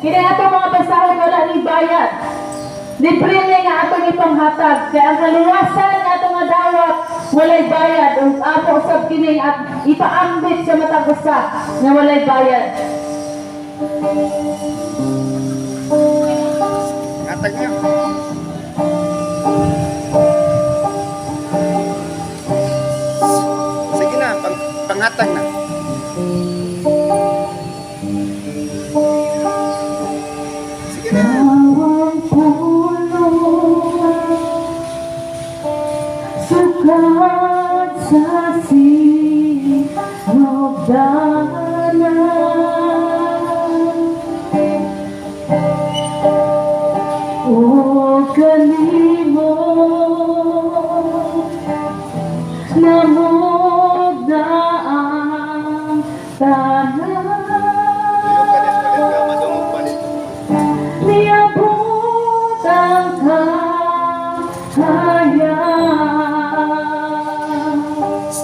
Kini ato mga basahon wala ni bayad. Libre ni nga atong ipanghatag. Kaya ang kaluwasan nga atong nga dawat walay bayad. Ang apo usab kini at ipaambit sa matag usa nga walay bayad. Hatag niyo. Sige na, panghatag na. Sige na. Bawang puno, sukat sa sinugdanan. O kanimo namugdaan tanan. Palit ka, madungog palit. Niabot ang kahayaan.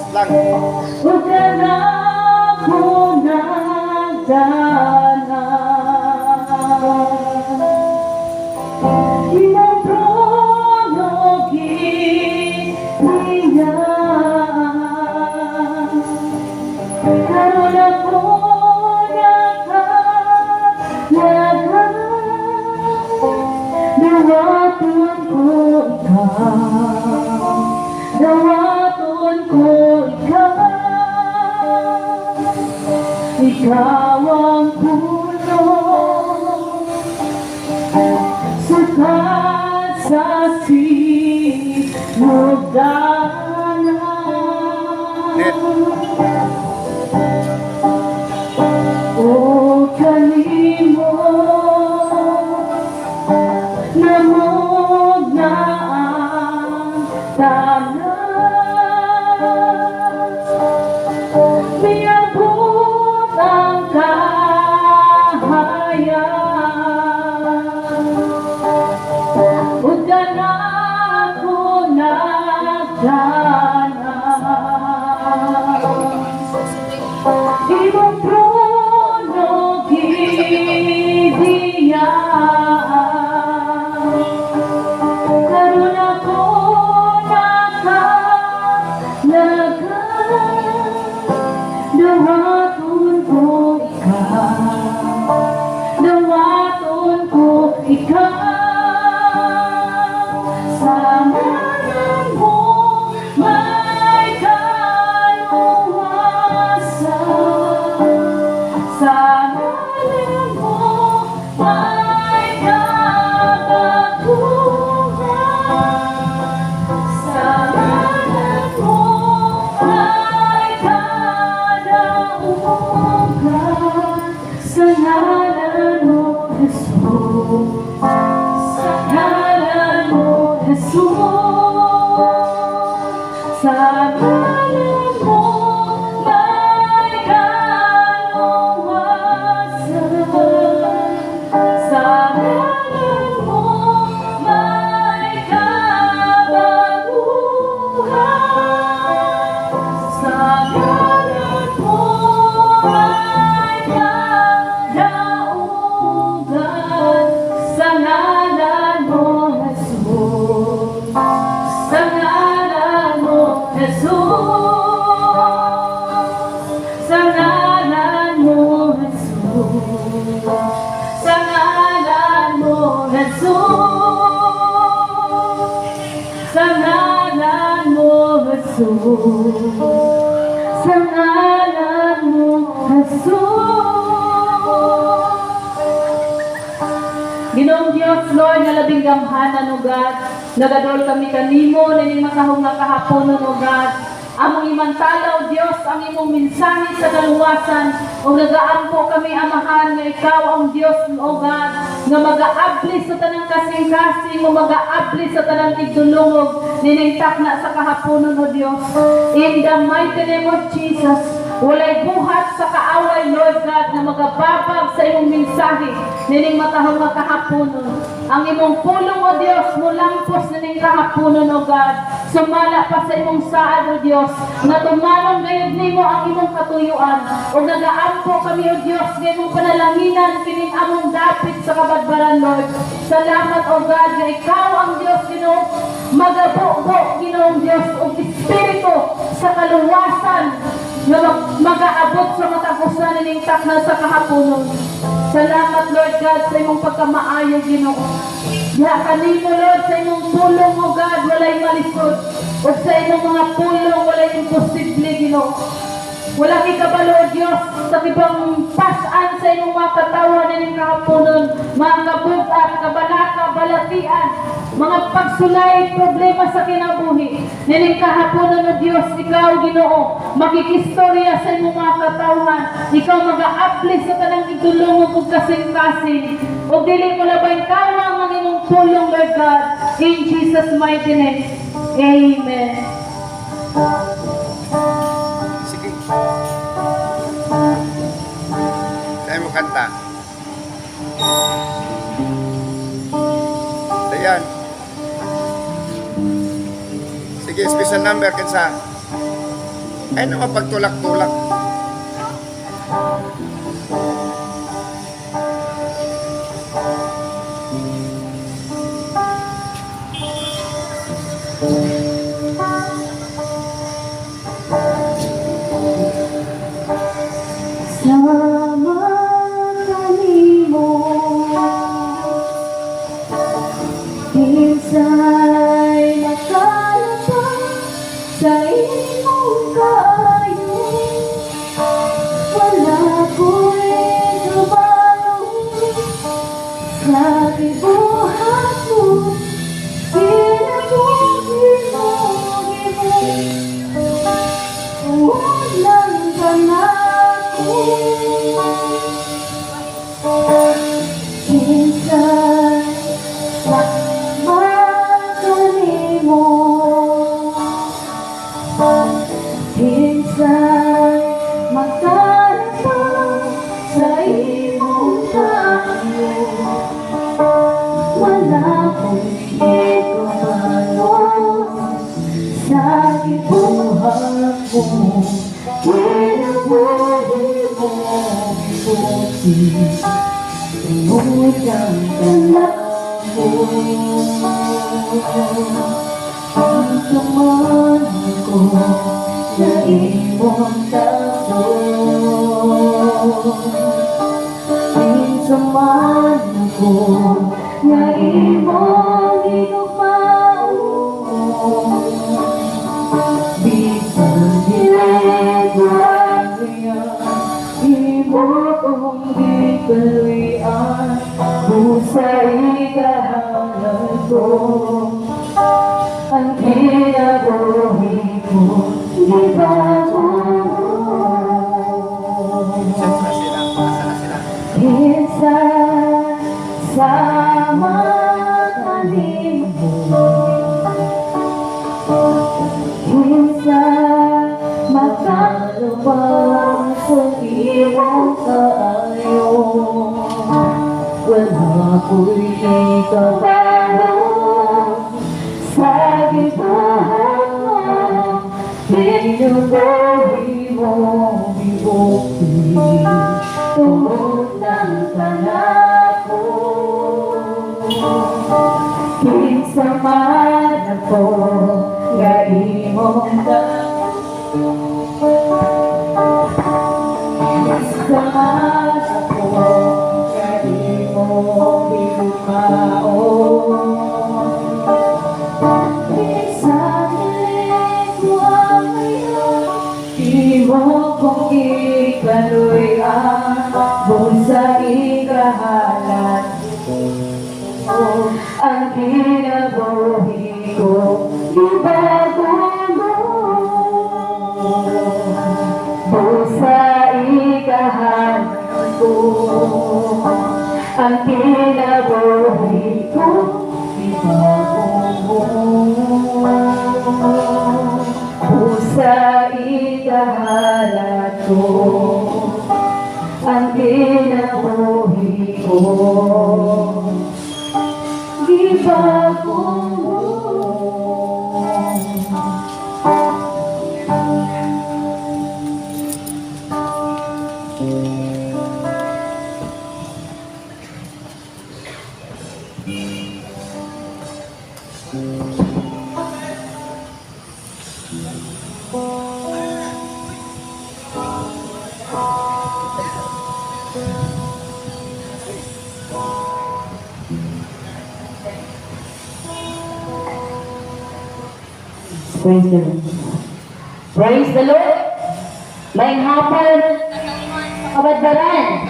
Lang. Huwag ka na ako nagdanan. Imong trono giniyan. Karon ako nakalagan. Dawaton ko ikaw. Dawaton ko ikaw. Ikaw ang puno, sukat sa Net. sinugdanan. O kanimo namugdaan tanan. Niabot ang kahayaan. Huwag ka na ako nagdanan. Imong trono giniyan. Karon ako nakalagan. Dawaton ko ikaw. Dawaton ko ikaw. Sa ngalan mo may kaluwasan. Sa ngalan mo may kabaguhan. Sa ngalan mo may kadaugan. Sa ngalan mo, Jesus. Sa ngalan mo, Jesus. Sa ngalan mo may kaluwasan. Sa ngalan mo may kabaguhan. Sa ngalan mo may kadaugan. Sa ngalan mo, Jesus. Sa ngalan mo, Jesus. Sa ngalan mo, Jesus. Sa ngalan mo, Jesus. Sa ngalan mo, Jesus. Sa ngalan mo, Jesus. Ginoong Diyos, Lord, nga labing gamhanan, O God. Nagadol kami kanimo, nining makahong nga kahapon, O God. Among imantalaw, Diyos, ang imong mensahe sa kaluwasan. O nagaampo kami, Amahan, nga ikaw ang Diyos, O God, nga mag-aabli sa tanang kasing-kasing, o mag-aabli sa tanang igdulungog, niningtak na sa kahaponon, O Diyos. In the mighty name of Jesus, walay buhat sa kaaway, Lord God, na magababag sa imong mensahe, nining matahong nga kahaponon. Ang imong pulong, O Diyos, mulampos nining kahaponon, O God. sumala pa sa imong saad o Dios, nga tumanon gayud nimo ang imong katuyuan, o nagaampo kami o Dios nga imong panalanginan kining among dapit sa kabadbaran, Lord. Salamat o God nga ikaw ang Dios Ginoo, magabuo Ginoong Dios og espiritu sa kaluwasan nga mag-aabot sa matapusan ning takna sa kahaponon. Salamat Lord God sa imong pagkamaayo Ginoo. Diha kanimo Lord sa imong pulong o God walay malisod, ug sa imong mga pulong walay imposible Ginoo. Wala kay kabalo o Dios sa ibang pasan sa imong mga katawan ning kahaponon, mga kabugat, kabalaka, balatian, mga pagsulay, problema sa kinabuhi. Nining kahaponon o Dios, ikaw Ginoo, makikistorya sa imong mga katawan. Ikaw mag-aapli sa tanang itulong ug kasing-kasing. O dili mo labay kawang ang imong pulong, Lord God. In Jesus' mighty name. Amen. Sige. Tayo mo kanta. Dayan. Sige, special number kansa. Ay naman pagtulak-tulak. Sama kanimo, kinsay makalapag sa imong kaayo. Wala ko'y kabalo sa kibuhat mo, kinabuhi mo, walang pangako. Kinsay makanimo, kinsay makalapag sa imong kaayo. Wala ko'y ikabalo sa kibuhat mo, kinabuhi mo, ibuti, imugang kalabo. Ang saman ko na imong tato, ang saman ko na imong inumao. Bisan ginagawa niya, imo kong gikaluyan, busay kahalan ko. Ang kinabuhi ko, ibago mo. Saan sila? Saan sila? Minsan sama kanimo, minsan makalubang sa iyong kaayo. Wala ko'y ikabalo sa gibuhat mo, binubuhi mo, bibuti, tungod ng pangako. Kinsa man ako, nga imong kinsa man ako, nga imong binumao. Imo kong ikaluyan, busa ikahalan mo. Ang kinabuhi ko, ibago mo. Busa ikahalan ko, ang kinabuhi ko, ibago mo. Sa ikahalat ko, ang kinabuhi ko, gibago mo. Praise the Lord. Praise the Lord. May hapon kabadbaran.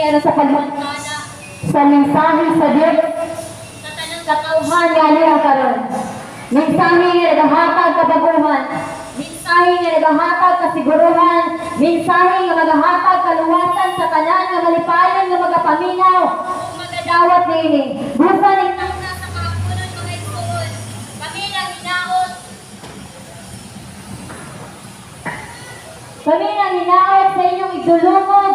Ano sa pagmana sa mensahe sa Diyos sa tanang katauhan nga niya karon. Mensahe nga nagahatag kabaguhan. Mensahe nga nagahatag kasiguruhan. Mensahe nga magahatag kaluwasan sa tanan nga malipayon nga magapaminaw. Magadawat nini. Busa ning kami na ninaot sa inyong idulungog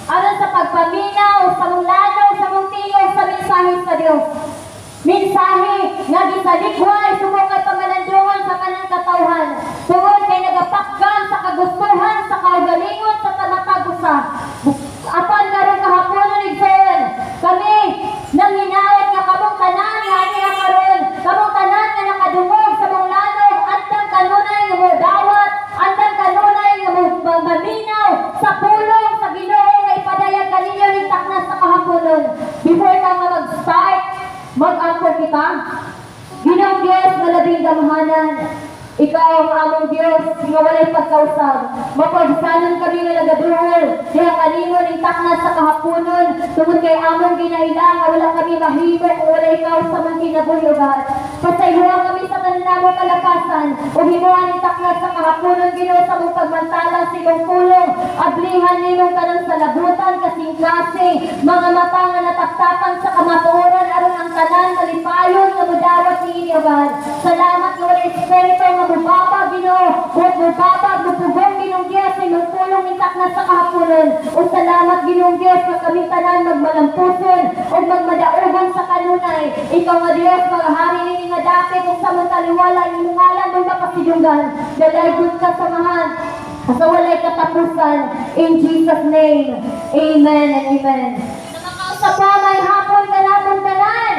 aron sa pagpaminaw, sa mulanaw, sa muntingog, sa mensahe sa Diyos. Mensahe nga gisaligway sumukay pamalandungan sa kanang katawhan. Tungod kay nagapakgan sa kagustuhan, sa kaugalingon, sa tamatagusa. Apan karong kahaponon igsoon, kami nang hinaot nga kamong tanan nga niya karon, kamong tanan nga nakadungog sa mulanaw, andang kanunay nga modawat, andang kanunay nga maminaw sa pulong sa Ginoo nga ipadayag kaninyo ning takna sa kahaponon. Before ka nga mag-start, mag-angkor kita. Ginoong Diyos na labing gamhanan, ikaw ang among Diyos nga walay pagkausab. Mapagsanon kami nga nagaduhol, kaya kanino ning takna sa kahaponon, tungod kay among ginailang nga wala kami mahimo kung wala ikaw sa mga kinabuhiugan. Pasayuhan kami sa tanan kalakasan, o himuhan ning takna sa kahaponon, Ginoo, sa mong pagmantala sa imong pulong, ablihan nimong kanang salabutan, kasing-kasing, mga mata nga nataptapan sa kamatuoran, aron ang tanan malipayon nga mudawat ni inyogan. Salamat nga wala espiritu nga mubaba, Ginoo, buot mubaba, mupugong Ginoong Diyos, ay magpulong ning takna sa kahaponon. O salamat Ginoong Diyos, nga kami tanan magmalampuson, o magmadaugan sa kanunay. Ikaw nga Diyos, maghari nini nga dapit, kung sa mong taliwala, imong ngalan mong mapasidunggan. Dalaygon ka samahan, sa walay katapusan. In Jesus' name, amen and amen. Sa pa, may hapon ka namong tanan.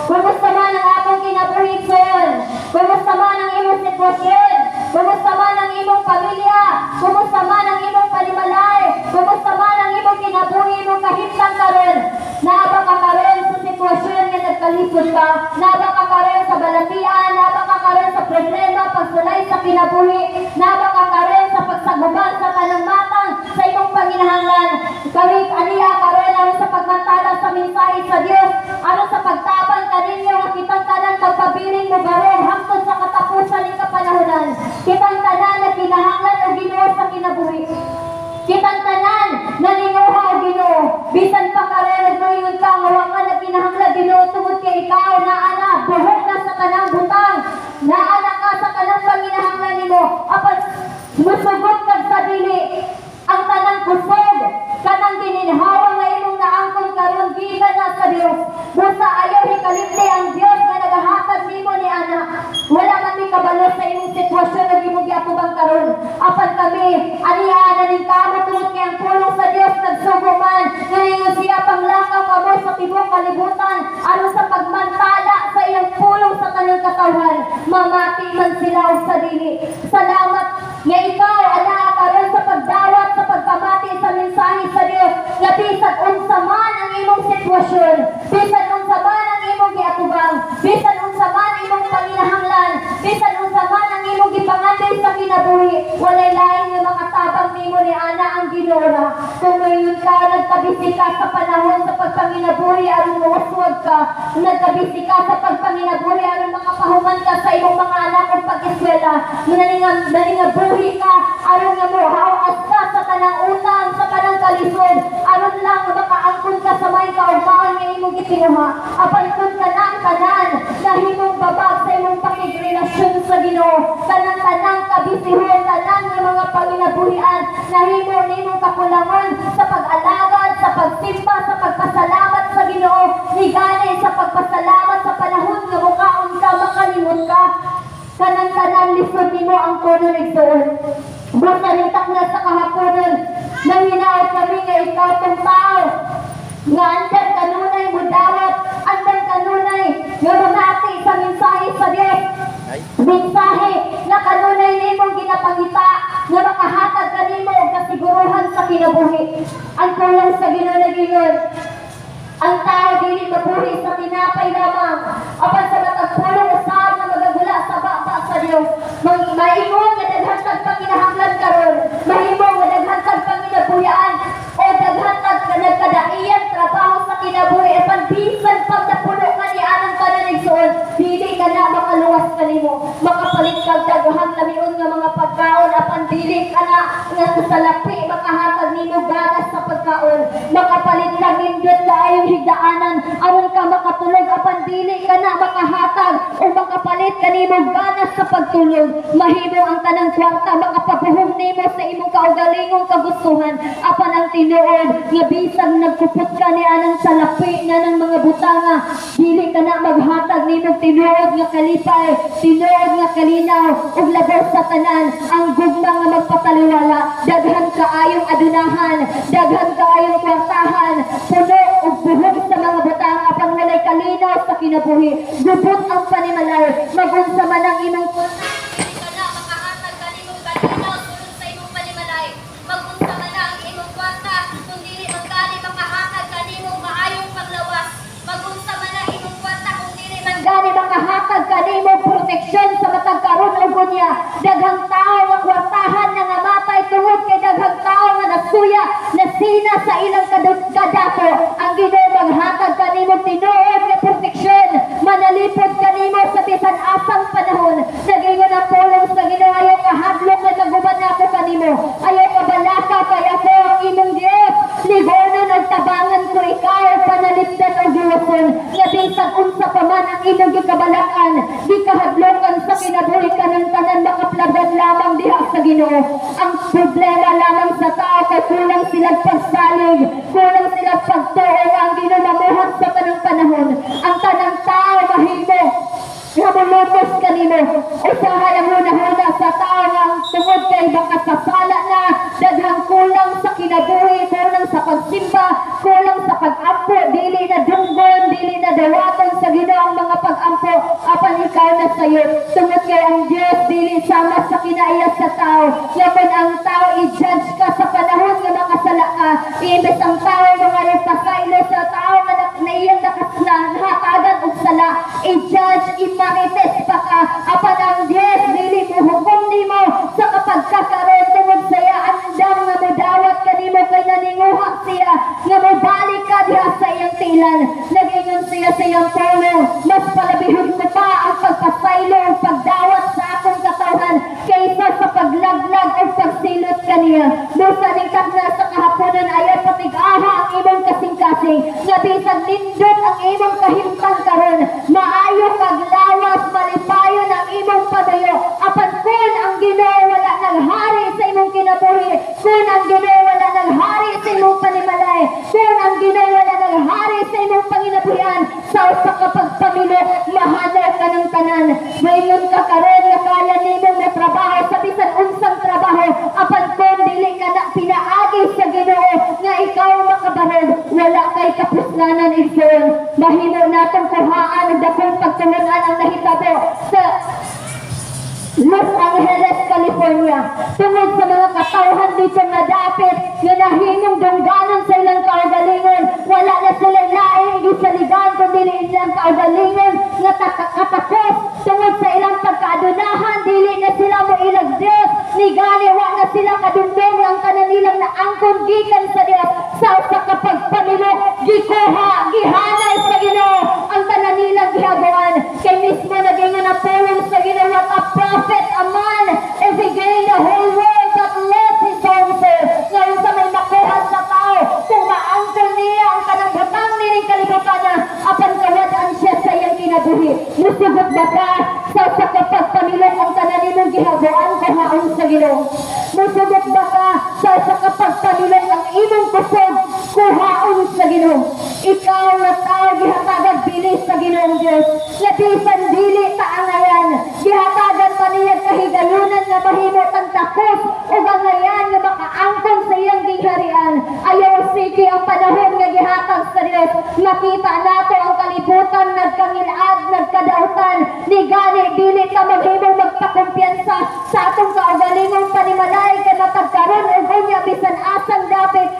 Kumusta man ang akong kinabuhiton? Kumusta man ang imong sitwasyon? Kumusta man ang imong pamilya? Kumusta man ang imong panimalay? Kumusta man ang imong kinabuhi mong kahimtang karon? Naaba ka karon sa sitwasyon nga nagkalisod ka? Naaba ka karon sa balatian? Naaba ka karon sa problema, pagsulay sa kinabuhi? Naaba ka karon sa pagsaguban sa tanang matang sa imong panginahanglan? Kami aniya karon aron sa pagmantala sa mensahe sa Dios, aron sa pagtabang kaninyo nga kitang tanan magpabiling mo baro hangtod sa katapusan ning kapanahonan. Kitang tanan na kinahanglan og Ginoo sa kinabuhi. Kitang tanan na linguha og Ginoo. Bisan pa karon nagmoingon ka nga wa man kinahanglan Ginoo tungod kay ikaw na ana buhok na sa kanang butang. Naana ka sa kanang panginahanglan nimo. Apan musugot kag sa dili ang tanang kusog kanang gininhawa nga imong naangkon karon gikan na sa Dios. Busa ayaw hikalipti ang Dios nga nagahatag nimo ni ana. Wala man mi kabalo sa imong sitwasyon nga imong giatubang karon. Apan kami aniya na ning kamo tungod kay ang pulong sa Dios nagsugo man nga ningon siya panglakaw kamo sa tibuok kalibutan aron sa pagmantala sa iyang pulong sa tanang katawhan. Mamati man sila sa dili. Salamat nga ikaw ana karon sa pagdawat sa pagpamati sa mensahe sa Dios. Nga bisan unsa man ang imong sitwasyon, bisan unsa man ang imong giatubang, bisan unsa man imong panginahanglan, bisan unsa man ang imong gipangandoy sa kinabuhi, walay lain nga makatabang nimo ni ana ang Ginoo. Kung ngayon ka nagkabisi ka sa panahon sa pagpanginabuhi aron mawaswag ka, nagkabisi ka sa pagpanginabuhi aron makapahuman ka sa imong mga anak ug pag-eskwela, naningabuhi ka aron nga mohawas ka sa tanang utang, sa tanang kalisod, aron lang makaangkon ka sa may kaugmaon nga imong gitinuha. Apan kun kanang tanan na himong babag sa imong pakigrelasyon sa Ginoo, tanang kabisihon, tanang nga mga panginabuhian na himo nimong kakulangan sa pag-alagad, sa pagsimba, sa pagpasalamat sa Ginoo, nigani sa pagpasalamat sa panahon nga mukaon ka, makalimot ka, kanang tanan lisod nimo ang kono nigsuon. Busa ning takna sa kahaponon, nang hinaot kami nga ikaw tong tao kinabuhi. Ang kulang sa Ginoo nagingon, ang tao dili mabuhi sa tinapay lamang, apan sa matag pulong usahan nga magagula sa baba sa Dios. Mahimong nga daghan kag panginahanglan karon, mahimong nga daghan kag panginabuhian, o daghan kag nagkadaiyan trabaho sa kinabuhi, apan bisan pag napuno ka ni anang pananigsuon, dili ka na makaluwas kanimo, makapalit kag daghan lamion nga mga pagkaon, apan dili ka na nga sa lapi makahatag nimo ganas sa pagkaon, makapalit lang nindot kaayong higdaanan aron ka makatulog, apan dili ka na makahatag o makapalit kanimo ganas sa pagtulog. Mahimo ang tanang kwarta makapabuhong nimo sa imong kaugalingong kagustuhan, apan ang tinuod nga bisag nagkupot ka ni anang salapi na ng mga butanga, dili ka na maghatag nimo tinuod nga kalipay, tinuod nga kalinaw ug labaw sa tanan ang gugma nga magpataliwala. Daghan kaayong adunahan, daghan kaayong kwartahan, puno ug buhok sa mga butanga, apan walay kalinaw sa kinabuhi. Gubot ang panimalay, magunsa man ang imong kana makahatag kanimong kalinaw sulod sa imong panimalay. Magunsa man ang imong kwarta kung dili magkali makahatag kanimong maayong paglawas. Magunsa man ang imong kwarta kung dili man gani makahatag kanimong proteksyon sa matag karon ug unya. Daghang tao nga kwartahan na namatay tungod kay daghang tao nga nasuya, nasina sa ilang kadato. Ang Ginoo maghatag kanimo tinuod nga proteksyon, manalipod kanimo sa bisan asang panahon. Nagingon ang pulong sa Ginoo, ayaw kahadlok nga naguban ako kanimo, ayaw kabalaka kay ako ang imong Dios. Ligonon ug tabangan ko ikaw, panalipdan o giwason, nga bisag unsa pa man ang imong gikabalakan, di kahadlokan sa kinabuhi ka ng tanan, makaplagan lamang diha sa Ginoo. Ang problema lamang sa tao kay kulang silang pagsalig, kulang silang pagtuo nga ang Ginoo mamuhat sa tanang panahon. Ang tanang tao mahimo nga mulutos kanimo. Usahay ang huna-huna sa tao nga ang tungod kay baka sasala na, daghang kulang sa kinabuhi, kulang sa pagsimba, kulang sa pag-ampo, dili na dunggon, dili na dawaton sa Ginoo ang mga pag-ampo, apan ikaw na sayo. Tungod kay ang Dios dili sama sa kinaiyas sa tao. Yaman ang tao i-judge ka sa panahon nga makasala ka. Iimbes ang tao mga repasaylo sa tao nga naiyang nakatagan og sala, i-judge, imarites pa ka, apan ang Dios dili mo hukom nimo sa kapag kakaroon tungod saya andam nga modawat kanimo kay naninguha siya nga mobalik ka diha sa iyang tilan. Nagingon siya sa iyang pulo, mas palabihod mo pa ang pagpasaylo o pagdawat sa akong katawhan kaysa sa paglaglag o pagsilot kaniya. Busa ning kakna sa kahaponan ayaw patigaha ang imong kasing-kasing, nga bisag nindot ang imong kahimtang karon, maayo paglawas, malipayon ang imong padayo. Apan kun ang Ginoo wala naghari sa imong kinabuhi, kun ang Ginoo wala naghari sa imong panimalay, kun ang Ginoo wala naghari sa imong panginabuhian, sa usa ka pagpamilo mahanaw ka ng tanan. Mayon ka karon nga kaya nimong matrabaho sa bisan unsang trabaho, apan kun dili ka na pinaagi sa Ginoo nga ikaw makabarog, wala kay kapusnanan igsoon. Mahimo natong kuhaan og dakong pagtulungan ang nahitabo sa Los Angeles, California, tungod sa mga katawhan dito nga dapit nga nahimong dungganan sa ilang kaugalingon. Wala na sila laing gisaligan kundi ilang kaugalingon nga katakos tungod sa ilang pagkaadunahan, dili na sila mo ilag Dios, ni gani wa na sila kadungdong ang kananilang naangkon gikan sa Dios. Sa usa ka pagpamilo gikuha gihanay sa Ginoo ang kananilang gihabuan, kay mismo nagingon na pulong sa Ginoo, what a prophet a man if he gain the whole world but lost his own soul. Ngayon sa may makuha sa tao kung maangkon niya ang kanang butang nining kalibutan niya, apan kawadaan siya sa iyang kinabuhi. Musugot ba ka sa usa ka pagpamilo ang kananilang gihabuan kuhaon sa Ginoo? Musugot ba ka sa usa ka pagpamilo ang imong kusog kuhaon sa Ginoo? Ikaw na tao gihatagan bilis sa Ginoong Dios, nga bisan dili ta angayan, gihatagan pa niya kahigalunan nga mahimo tang takos ug angayan nga makaangkon sa iyang gingharian. Ayaw sige ang panahon nga gihatag sa Dios, makita nato ang kalibutan nagkangilad, nagkadautan, ni gani dili ta maghimong magpakumpiyansa sa atong kaugalingong panimalay kay matagkaron ug unya bisan asang dapit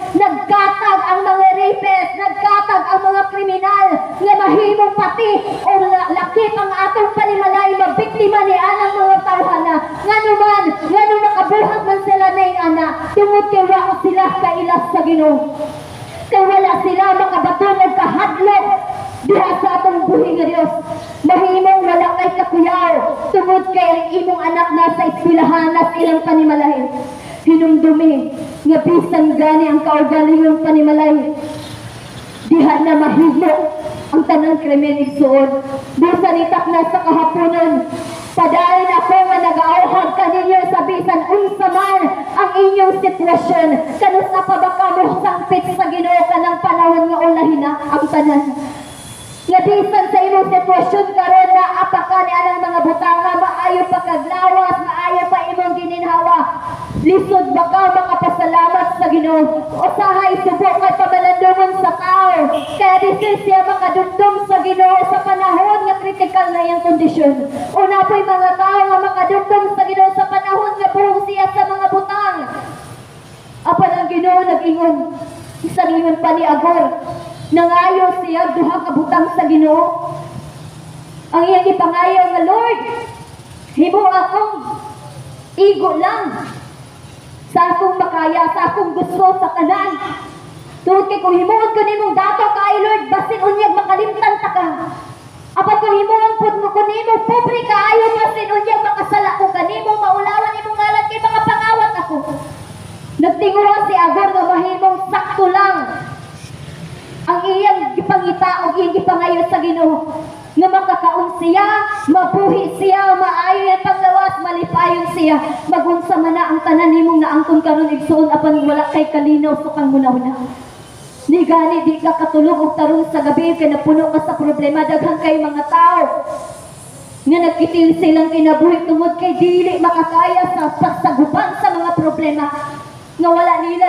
Kay wala sila makabatulog kahadlok diha sa atong buhi nga Dios. Mahimong wala kay kakuyaw, tungod kay ang imong anak nasa eskwelahan at ilang panimalay. Hinumdumi nga bisan gani ang kaugalingong panimalay. Diha na mahimo ang tanang krimen igsuon. Bisan itak na sa kahaponon, padayon ako nga nag-auhag kaninyo sa bisan unsa man ang inyong sitwasyon. Kanus na pa ba kamo sangpit sa Ginoo kanang panahon nga ulahin na ang tanan. Nga bisan sa imong sitwasyon karon na apaka ni anang mga butanga, maayo pa kaglawas, maayo pa imong gininhawa. Lisod ba ka makapasalamat sa Ginoo? Usahay subok kay pamalandungon sa tao. Kaya disis siya makadumdum sa Ginoo sa panahon nga kritikal na iyang kondisyon. Una po'y mga tao nga makadumdum sa Ginoo sa panahon nga buhong siya sa mga butang. Apan ang Ginoo nag-ingon, isang ingon pa ni Agor, nangayo siya duha ka butang sa Ginoo. Ang iyang ipangayo nga, Lord, himo akong igo lang sa akong makaya, sa akong gusto sa tanan. Tungod kay kung himuon ko nimong dato kay Lord, basin unyag makalimtan ta ka. Apat kung himuon pud mo ko nimo pobre kaayo, basin unyag makasala ko kanimo, maulawan imong ngalan kay mga pangawat ako. Nagtinguha si Agor nga mahimong sakto lang ang iyang gipangita o iyang gipangayo sa Ginoo. Nga makakaon siya, mabuhi siya, maayo ang panglawas, malipayon siya. Magunsa man na ang tanan nimong naangkon karon igsuon apan wala kay kalinaw sa kang hunahuna. Ni gani di ka katulog og tarong sa gabi kay napuno ka sa problema. Daghang kay mga tao nga nagkitil silang kinabuhi tungod kay dili makakaya sa pagsagupan sa mga problema. Nga wala nila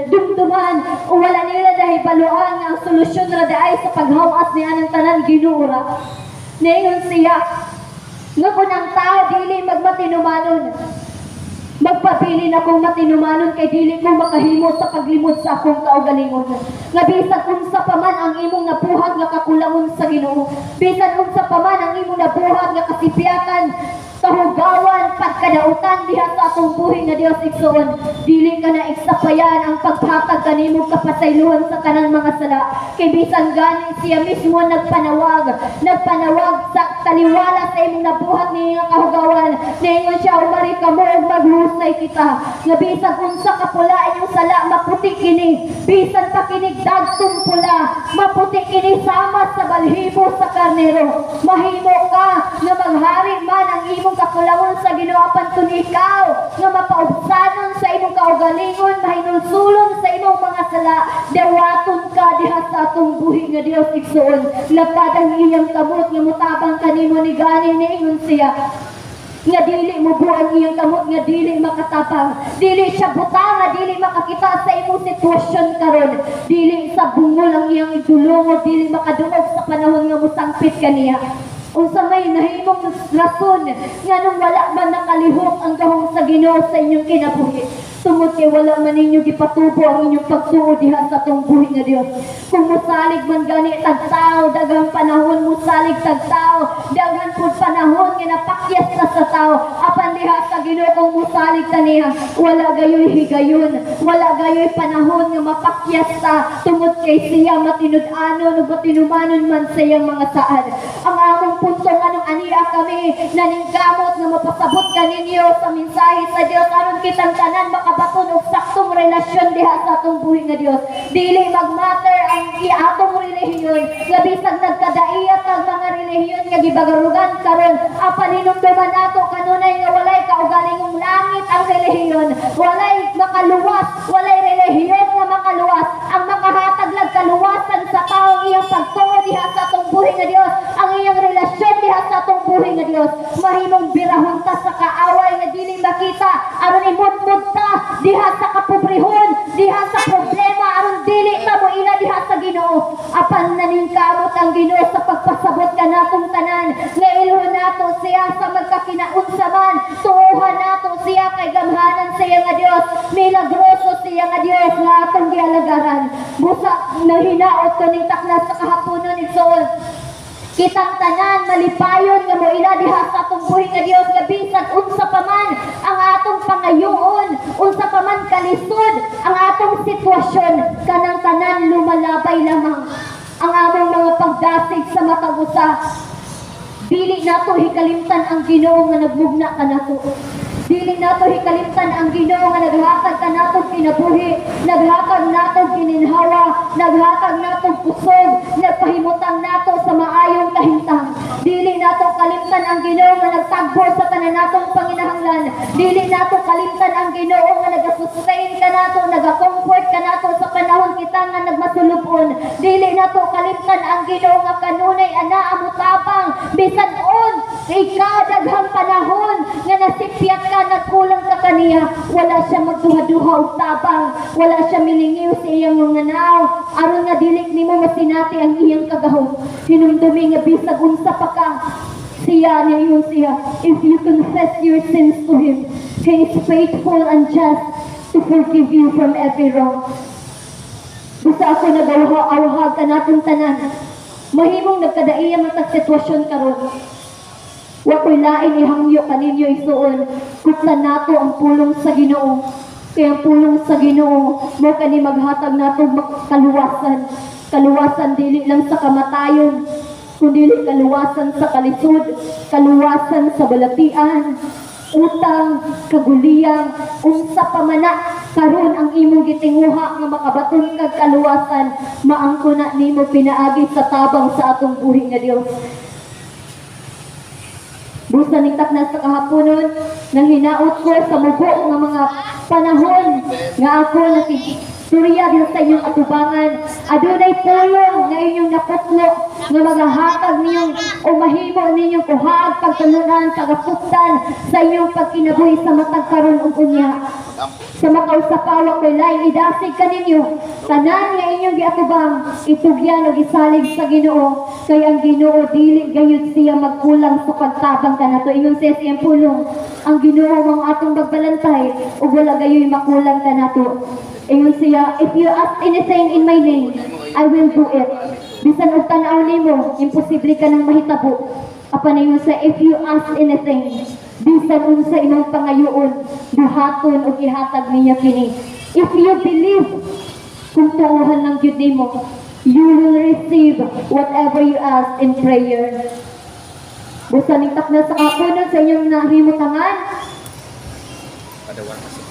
dumduman o wala nila nahibaluan nga ang solusyon ra daay sa paghawas niya ng tanan Ginoo. Naingon siya nga kung ang tao dili magmatinumanon, magpabilin akong matinumanon kay dili ko makahimo sa paglimod sa akong kaugalingon. Nga bisan unsa pa man ang imong nabuhat nga kakulangon sa Ginoo, bisan unsa pa man ang imong nabuhat nga kasipyakan, kahugawan, pagkadautan diha sa atong buhi nga Dios igsuon, dili ka na iksapayan ang paghatag kanimo kapasaylohan sa kanang mga sala. Kay bisan gani siya mismo nagpanawag sa taliwala sa imong nabuhat ni nga kahugawan. Ningon siya, umari ka mo ug maghusay kita. Nga bisan unsa ka pula inyong sala, maputi kini. Bisan pa kinig dagtong pula, maputi kini sama sa balhibo sa karnero. Mahimo ka nga maghari man ang imong kakulangon sa Ginoo apan kun ikaw nga mapaubsanon sa imong kaugalingon, mahinulsulon sa imong mga sala, dawaton ka diha sa atong buhi nga Dios igsuon. Lapad ang iyang kamot nga mutabang kanimo ni gani niingon siya nga dili mo buang iyang kamot, nga dili makatapang, dili siya butang, nga dili makakita sa imong sitwasyon karon, dili sa bungol ang iyang idulungog, dili makadungog sa panahon nga musangpit kaniya. Unsa may nahimong rason nga nung wala man nakalihok ang gahong sa Ginoo sa inyong kinabuhi, tungod kay wala man ninyo gipatubo ang inyong pagtuo diha sa atong buhi nga Dios. Kung musalig man gani tagtao, daghang panahon musalig tagtao, daghang pud panahon nga napakyas na sa tao, apan diha sa Ginoo kung musalig kaniya, wala gayoy higayon, wala gayoy panahon nga mapakyas ta, tungod kay siya matinud-anon ug matinumanon man sa iyang mga saad. Ang among punto anong aniya kami naningkamot nga mapasabot kaninyo sa mensahe sa Dios aron kitang tanan makabaton og saktong relasyon diha sa atong buhi nga Dios. Dili magmatter ang atong relihiyon, nga bisag nagkadaiyat ang mga relihiyon nga gibagarugan karon, apan hinumduman nato kanunay nga walay kaugalingong langit ang relihiyon, walay makaluwas, walay relihiyon nga makaluwas. Ang makahatag lang kaluwasan sa taong iyang pagtuo diha sa atong buhi nga Dios, ang iyang relasyon diha sa atong buhi nga Dios. Mahimong birahon ta sa kaaway nga dili makita, aron imudmud ta diha sa kapobrehon, diha sa problema, aron dili ta mo ila diha sa Ginoo. Apan naningkamot ang Ginoo sa pagpasabot kanatong tanan, nga ilhon nato siya sa magkakinaunsa man, tuuhan nato siya kay gamhanan siya nga Dios, milagroso siya nga Dios nga atong gialagaran. Busa nahinaot kaning taknas sa kahaponon igsoon. Kitang tanan malipayon nga moila diha sa atong buhi nga Dios nga bisan unsa pa man ang atong pangayoon, unsa pa man kalisod ang atong sitwasyon, kanang tanan lumalabay lamang ang among mga pagdasig sa matag usa. Dili nato hikalimtan ang Ginoo nga nagmugna kanato. Dili nato hikalimtan ang Ginoo nga naghatag kanato kinabuhi, naghatag nato gininhawa, naghatag nato kusog, nagpahimutang nato sa maayong kahimtang. Dili nato kalimtan ang Ginoo nga nagtagbo sa tanan natong panginahanglan. Dili nato kalimtan ang Ginoo nga nagasustain kanato, nagacomfort kanato sa panahon kita nga nagmasulubon. Dili nato kalimtan ang Ginoo nga kanunay ana amo tabang bisan on ikaw daghang panahon nga nasipyat ka nagkulang ka kaniya, wala siya magduha-duha og tabang, wala siya milingiw sa iyang mga naw, aron nga dilik nimo masinati ang iyang kagahom. Hinumdumi nga bisag unsa pa ka, siya niya siya. If you confess your sins to Him, He is faithful and just to forgive you from every wrong. Busa ako nag-awhag ka natong tanan, mahimong nagkadaiya matag sitwasyon karon. Wa ko'y lain ihangyo kaninyo isuon, kutlan nato ang pulong sa Ginoo. Kaya ang pulong sa Ginoo, mo kani maghatag nato kaluwasan. Kaluwasan dili lang sa kamatayon, kundi kaluwasan sa kalisod, kaluwasan sa balatian, utang, kaguliyang, unsa pa mana karon ang imong gitinguha nga makabaton kag kaluwasan, maangko na nimo pinaagi sa tabang sa atong buhi nga Dios. Busa ning takna sa kahaponon, nang hinaot ko sa mubo nga mga panahon nga ako surya din sa inyong atubangan. Adunay pulong nga inyong naputlo nga magahatag ninyong o mahimo ninyong kuhaag pagtalunan, pagapuktan sa inyong pagkinabuhi sa matag karon ug unya. Sa makausapawa ko'y laing idasig kaninyo, tanan nga inyong giatubang, itugyan o gisalig sa Ginoo, kay ang Ginoo dili gayud siya magkulang sa pagtabang kanato. Ingon siya siyang pulong, ang Ginoo mga atong magbalantay, ug wala gayoy makulang kanato. Ingon siya, if you ask anything in my name, I will do it. Bisan og tanaw nimo, imposible ka nang mahitabo. Apan ingon siya, if you ask anything, bisan unsa imong pangayoon, buhaton o ihatag niya kini. If you believe, kung tuuhan ng Diyos nimo, you will receive whatever you ask in prayer. Busa ning takna sa kapunan sa inyong nahimutangan, Padawan kasi.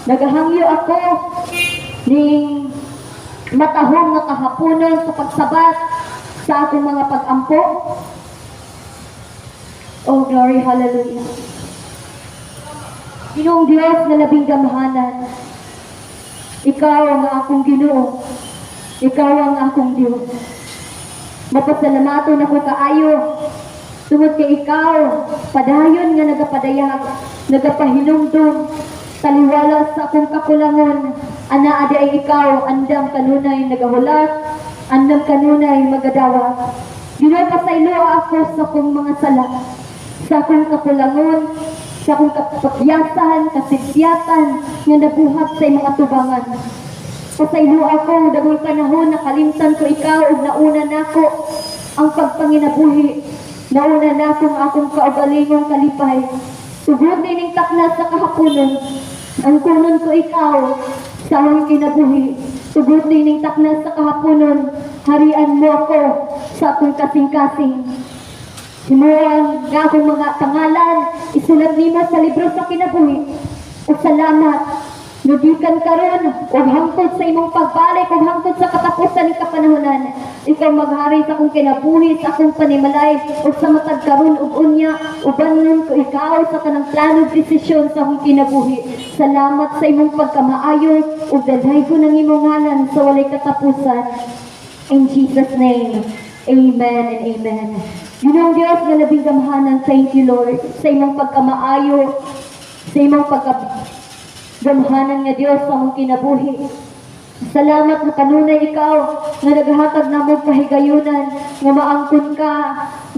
nagahangyo ako ning matahong nga kahaponon sa pagsabat sa atong mga pag-ampo. Oh, glory, hallelujah. Ginoong Diyos na labing gamhanan, Ikaw ang akong Ginoo, Ikaw ang akong Diyos. Mapasalamaton ako kaayo, tungod kay Ikaw, padayon nga nagapadayag, nagapahinumdum, taliwala sa akong kakulangon, ana ada ay Ikaw, andam kanunay nagahulat, andam kanunay magadawa. Ginoo, pasaylo ako sa akong mga sala, sa akong kakulangon, sa akong kapagyasan, kasigyatan, nga nabuhat sa mga tubangan. Pasaylo ako, dagol panahon, nakalimtan ko Ikaw, ug nauna nako ang pagpanginabuhi, nauna nako ang akong kaugalingong kalipay. Sugod ning takna sa kahaponon, ang kunon ko Ikaw sa akong kinabuhi. Sugod ning takna sa kahaponon, harian mo ako sa akong kasing-kasing. Himuang nga akong mga pangalan, isulat nimo sa libro sa kinabuhi. O salamat, nugikan karon ug hangtod sa imong pagbalik ug hangtod sa katapusan ng kapanahonan. Ikaw maghari sa akong kinabuhi, sa akong panimalay, ug sa matag karon ug unya, ubanon ko Ikaw sa kanang plano ug desisyon sa akong kinabuhi. Salamat sa imong pagkamaayo ug daghay ko ng imong ngalan sa walay katapusan. In Jesus' name, amen and amen. Ginong Diyos nga labing gamhanan, thank you Lord, sa imong pagkamaayo, sa imong pagkagamhanan nga Diyos sa among kinabuhi. Salamat na kanunay Ikaw nga naghatag namo kahigayunan, nga maangkon ka,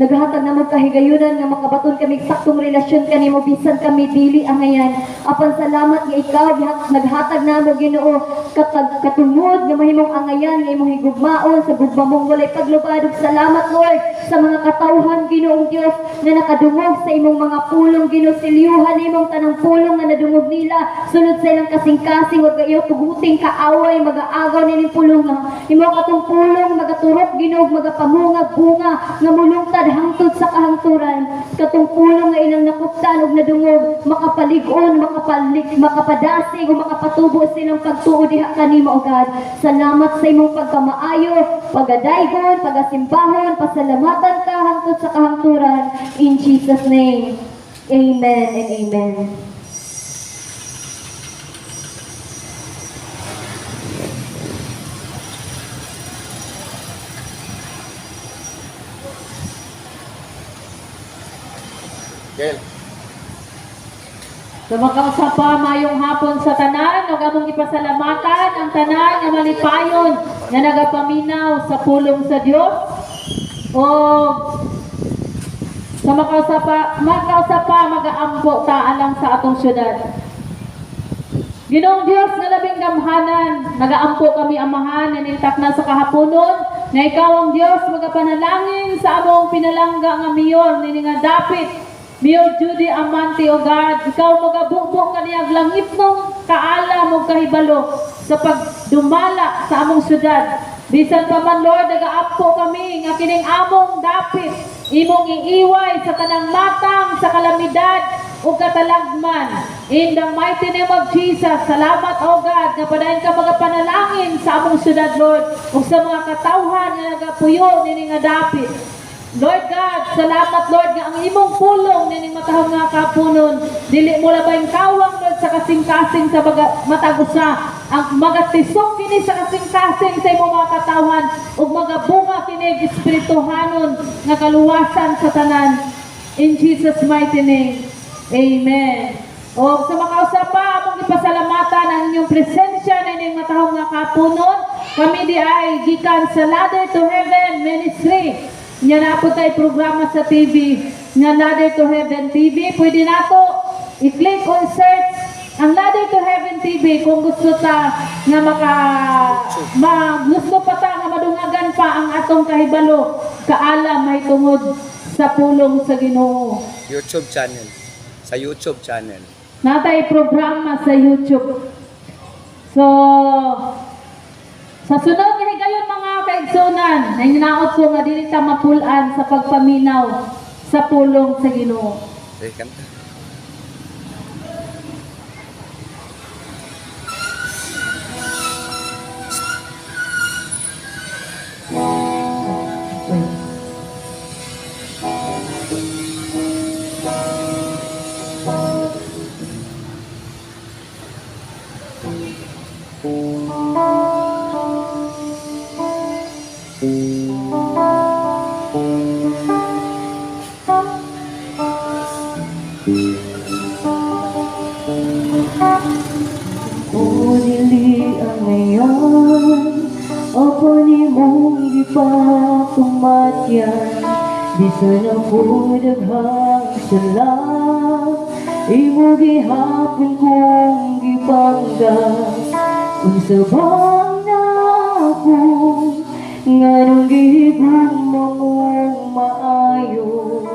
naghatag namo kahigayunan nga makabaton kami saktong relasyon kanimo bisan kami dili angayan. Apan salamat nga Ikaw naghatag namo Ginoo kapag katungod nga mahimong angayan nga imong higugmaon sa gugma mong walay paglubad. Ug salamat Lord sa mga katawhan Ginoong Dios nga nakadungog sa imong mga pulong Ginoo. Silyuhan imong tanang pulong nga nadungog nila sulod sa ilang kasing-kasing. Wag kayo tuguting kaaway mag-aagaw nining pulong nga imong katong pulong magaturok Ginoo, magapamungag bunga nga mulungtad hangtod sa kahangturan. Katong pulong nga ilang nakuptan ug nadungog makapalig-on, makapadasig ug makapatubo silang pagtuo diha kanimo, O God. Salamat sa imong pagkamaayo, pagadaygon, pagasimbahon, pasalamatan ka hangtod sa kahangturan. In Jesus' name, amen and amen. Gail. Sa makausap pa, mayong hapon sa tanan, ug among ipasalamatan ang tanan nga malipayon nga nagapaminaw sa pulong sa Dios. O sa makausap pa, mag-aampo ta alang sa atong syudad. Ginoong Dios nga labing gamhanan, nagaampo kami amahan nanintak na sa kahaponon, na ikaw ang Dios magapanalangin sa among pinalangga nga mayor nini nga dapit Mayor Judy Amante, O God, ikaw magabukbok kaniyang langit nung kaalam o kahibalo sa pagdumala sa among syudad. Bisan pa man Lord, nagaapko kami nga kining among dapit, imong iiway sa tanang matang sa kalamidad o katalagman. In the mighty name of Jesus, salamat O God, nga padayon ka magapanalangin sa among syudad Lord, o sa mga katawhan nga nagapuyo nini nga dapit. Lord God, salamat Lord nga ang imong pulong nining matahong nga kapunon, dili mo labayng kawang Lord sa kasing-kasing sa matagusa, ang magatisok kini sa kasing-kasing sa imong mga katawhan ug magabunga kini espirituhanon nga kaluwasan sa tanan. In Jesus mighty name, amen. O sa makausap pa, among ipasalamatan ang inyong presensya na inyong matahong nga kapunon. Kami di ay gikan sa Ladder to Heaven Ministry. Nga na po tayo programa sa TV nga Ladder to Heaven TV. Pwede na to i-click or search ang Ladder to Heaven TV kung gusto ta nga gusto pa ta nga madungagan pa ang atong kahibalo kaalam may tungod sa pulong sa Ginoo. YouTube channel. Sa YouTube channel. Natay programa sa YouTube. So, sa sunod nga higayon mga kaigsunan, nanginaot ko nga dili ta mapulan sa pagpaminaw sa pulong sa Ginoo. Kanta. O dili ang ngayon, o ni mong ipatumatyan, di sana po daghang salam, imo gihapon kong gipangga, kung sabang na ako, nga nung gihigugma mong maayo,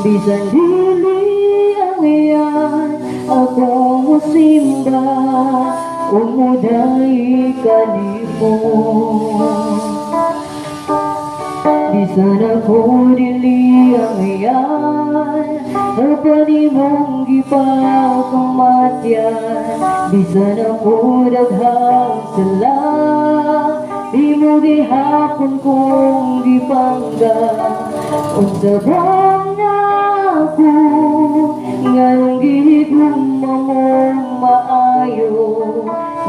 bisan dili ang iyan, ako musimba, umuday kanimo. Bisan ako dili ang iyan, ako ni mong gipakamatyan. Bisan ako daghang sala, di mo gihapon kong gipangga. Unsa bang na ako, ngang gihigugma mong maayo,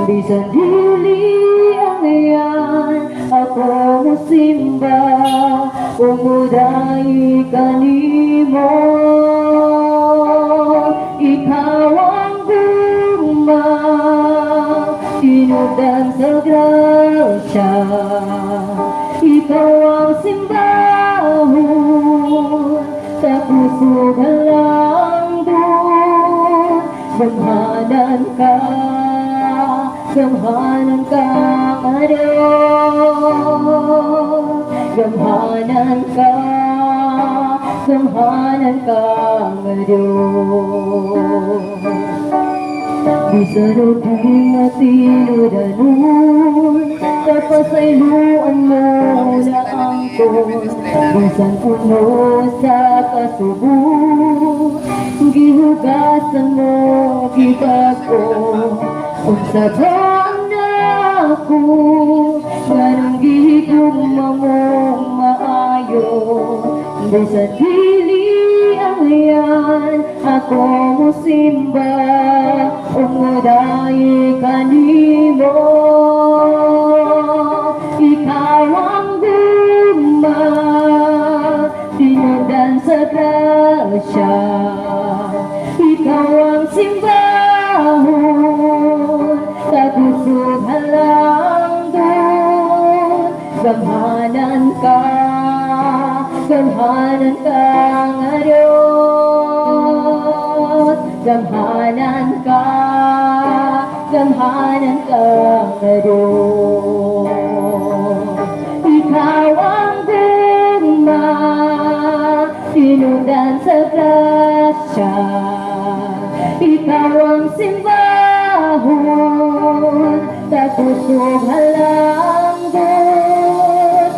bisan dili ang iyan, ako musimba, umuday kanimo. Ikaw ang gugma, tinudang sa grasya, ikaw ang simbahon sa puso galang doon. Maghanan ka gamhanan ka nga Diyos, gamhanan ka nga Diyos. Bisan o di matinodanon, kapasayloan mo na angkon. Bisan puno sa kasubo, gihugasan mo gibago. Kung sabang na ako, nganong gihigugma mong maayo. Bisan dili ang yan, ako musimba, umuday kanimo. Ikaw ang guma, tinundan sa grasya. Ikaw ang simbahon, tagusog halang doon. Gamhanan ka nga Diyos, gamhanan ka nga Diyos. Ikaw ang guma, tinundan sa grasya. Ikaw ang simbahon, tagusog halang doon.